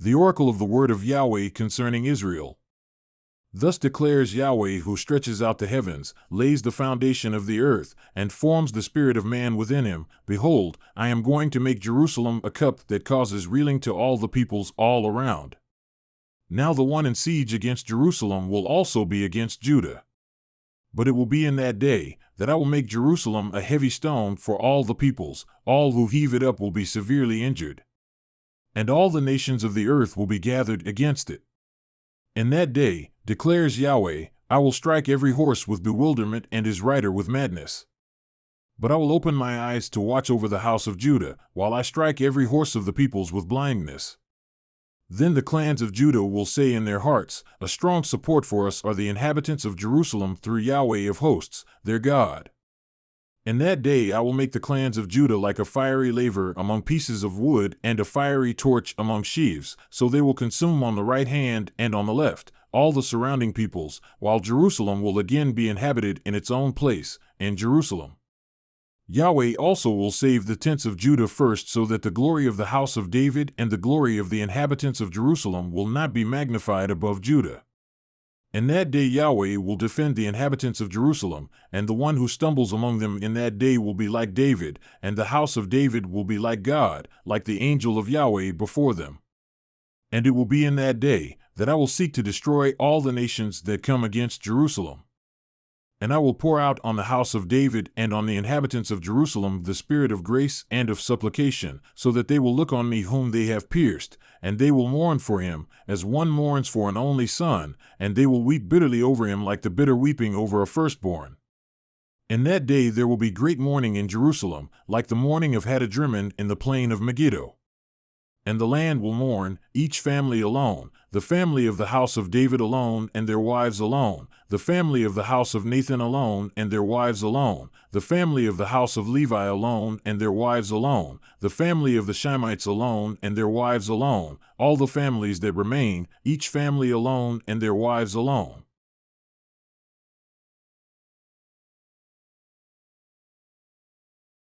The oracle of the word of Yahweh concerning Israel. Thus declares Yahweh, who stretches out the heavens, lays the foundation of the earth, and forms the spirit of man within him. Behold, I am going to make Jerusalem a cup that causes reeling to all the peoples all around. Now the one in siege against Jerusalem will also be against Judah. But it will be in that day that I will make Jerusalem a heavy stone for all the peoples. All who heave it up will be severely injured. And all the nations of the earth will be gathered against it. In that day, declares Yahweh, I will strike every horse with bewilderment and his rider with madness. But I will open my eyes to watch over the house of Judah, while I strike every horse of the peoples with blindness. Then the clans of Judah will say in their hearts, a strong support for us are the inhabitants of Jerusalem through Yahweh of hosts, their God. In that day I will make the clans of Judah like a fiery laver among pieces of wood and a fiery torch among sheaves, so they will consume on the right hand and on the left all the surrounding peoples, while Jerusalem will again be inhabited in its own place, in Jerusalem. Yahweh also will save the tents of Judah first, so that the glory of the house of David and the glory of the inhabitants of Jerusalem will not be magnified above Judah. In that day Yahweh will defend the inhabitants of Jerusalem, and the one who stumbles among them in that day will be like David, and the house of David will be like God, like the angel of Yahweh before them. And it will be in that day that I will seek to destroy all the nations that come against Jerusalem. And I will pour out on the house of David and on the inhabitants of Jerusalem the spirit of grace and of supplication, so that they will look on me whom they have pierced, and they will mourn for him, as one mourns for an only son, and they will weep bitterly over him like the bitter weeping over a firstborn. In that day there will be great mourning in Jerusalem, like the mourning of Hadadrimmon in the plain of Megiddo. And the land will mourn, each family alone, the family of the house of David alone and their wives alone, the family of the house of Nathan alone and their wives alone, the family of the house of Levi alone and their wives alone, the family of the Shimeites alone and their wives alone, all the families that remain, each family alone and their wives alone.